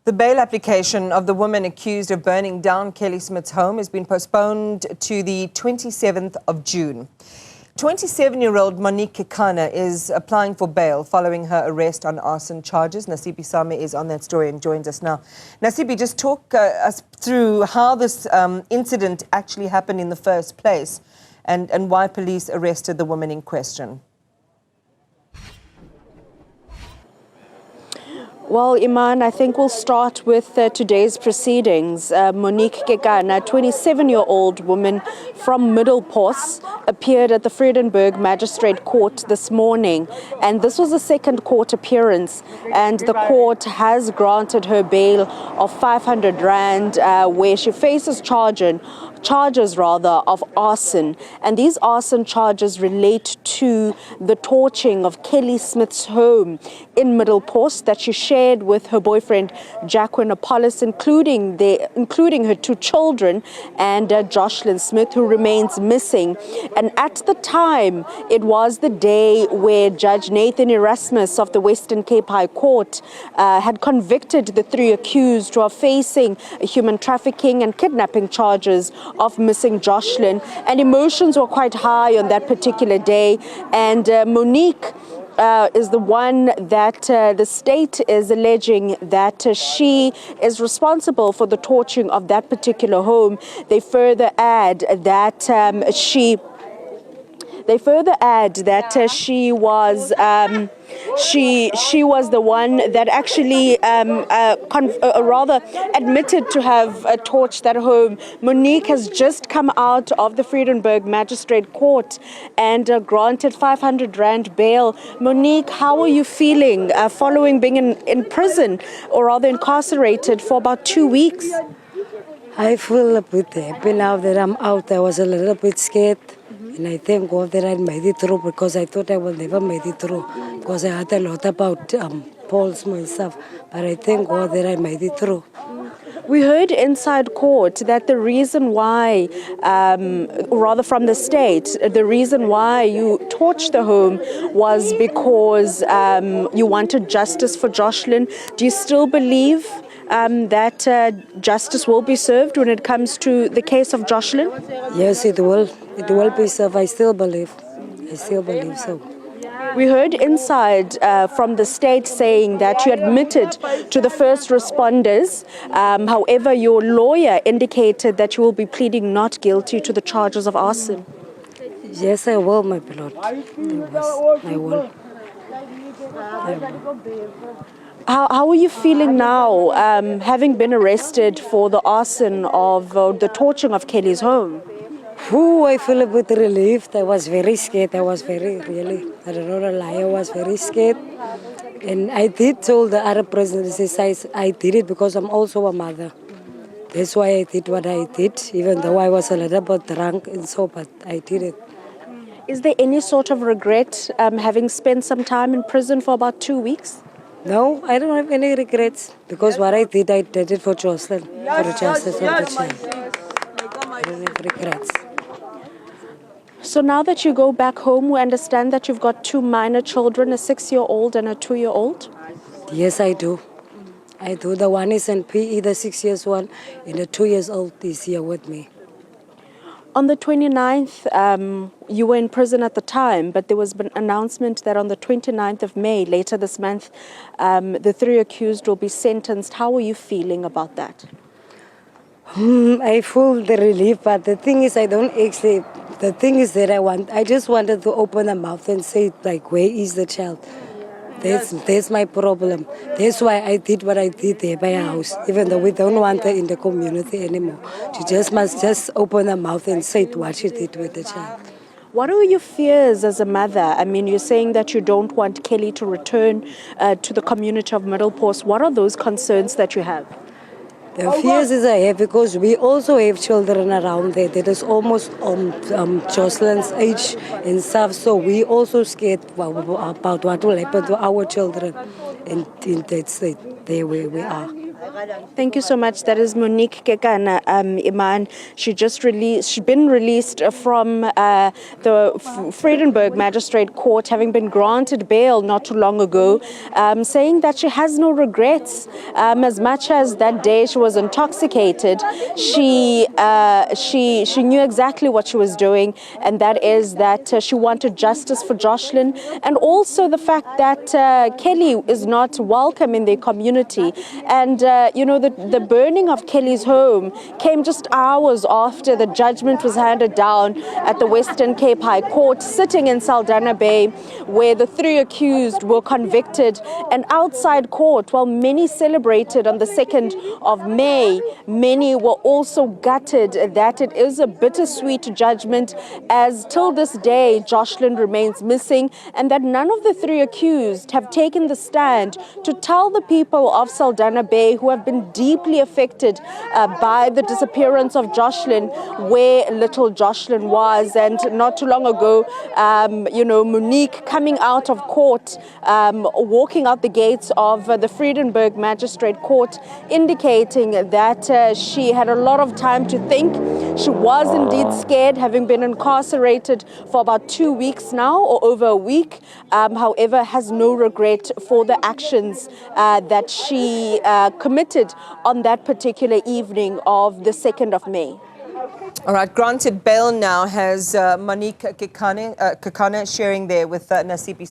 The bail application of the woman accused of burning down Kelly Smith's home has been postponed to the 27th of June. 27-year-old Monique Kekana is applying for bail following her arrest on arson charges. Nasiphi is on that story and joins us now. Nasiphi, just talk us through how this incident actually happened in the first place and why police arrested the woman in question. Well, Iman, I think we'll start with today's proceedings. Monique Kekana, a 27-year-old woman from Middelpos, appeared at the Vredenburg Magistrate Court this morning. And this was a second court appearance. And the court has granted her bail of 500 Rand, where she faces charges of arson. And these arson charges relate to the torching of Kelly Smith's home in Middelpos that she shared with her boyfriend Jacqueline Apollos, including her two children and Jocelyn Smith, who remains missing. And at the time, it was the day where Judge Nathan Erasmus of the Western Cape High Court had convicted the three accused who are facing human trafficking and kidnapping charges of missing Jocelyn. And emotions were quite high on that particular day. And Monique is the one that the state is alleging that she is responsible for the torching of that particular home. They further add that she was the one that actually rather admitted to have torched that home. Monique has just come out of the Vredenburg Magistrate Court and granted 500 Rand bail. Monique, how are you feeling following being in prison, or rather incarcerated, for about 2 weeks? I feel a bit happy now that I'm out. I was a little bit scared. And I thank God that I made it through, because I thought I will never make it through, because I had a lot about polls myself. But I thank God that I made it through. We heard inside court that the reason why, rather from the state, the reason why you torched the home was because you wanted justice for Jocelyn. Do you still believe that justice will be served when it comes to the case of Jocelyn? Yes, it will. It will be served. I still believe. I still believe so. We heard inside from the state saying that you admitted to the first responders. However, your lawyer indicated that you will be pleading not guilty to the charges of arson. Yes, I will, my beloved. I will. How are you feeling now, having been arrested for the arson of the torching of Kelly's home? I feel a bit relieved. I was very scared. I was I don't know, a lie. I was very scared. And I did tell the other prisoners, I did it because I'm also a mother. That's why I did what I did, even though I was a little bit drunk and so, but I did it. Is there any sort of regret having spent some time in prison for about 2 weeks? No, I don't have any regrets, because what I did it for Jocelyn, for the justice of the child. I don't have regrets. So now that you go back home, we understand that you've got two minor children, a 6-year-old and a 2-year-old? Yes, I do. I do. The one is in PE, the 6 years one, and the 2 years old is here with me. On the 29th, you were in prison at the time, but there was an announcement that on the 29th of May, later this month, the three accused will be sentenced. How are you feeling about that? I feel the relief, but the thing is, the thing is that I just wanted to open the mouth and say, like, where is the child? That's my problem. That's why I did what I did there by our house, even though we don't want her in the community anymore. She must just open her mouth and say what she did with the child. What are your fears as a mother? I mean, you're saying that you don't want Kelly to return to the community of Middelpos. What are those concerns that you have? The fears is I have because we also have children around there that is almost Jocelyn's age and stuff. So we also scared about what will happen to our children in that state there where we are. Thank you so much. That is Monique Kekana, Iman. She'd been released from the Vredenburg Magistrate Court, having been granted bail not too long ago, saying that she has no regrets. As much as that day she was intoxicated, she knew exactly what she was doing, and that is that she wanted justice for Jocelyn, and also the fact that Kelly is not welcome in their community. And the burning of Kelly's home came just hours after the judgment was handed down at the Western Cape High Court, sitting in Saldanha Bay, where the 3 accused were convicted. And outside court, while many celebrated on the 2nd of May, many were also gutted that it is a bittersweet judgment, as till this day Jocelyn remains missing, and that none of the 3 accused have taken the stand to tell the people of Saldanha Bay, who have been deeply affected by the disappearance of Jocelyn, where little Jocelyn was. And not too long ago, Monique coming out of court, walking out the gates of the Vredenburg Magistrate Court, indicating that she had a lot of time to think. She was indeed scared, having been incarcerated for about 2 weeks now, or over a week. However, has no regret for the actions that she committed on that particular evening of the 2nd of May. All right, granted bail now has Monique Kekana sharing there with Nasiphi.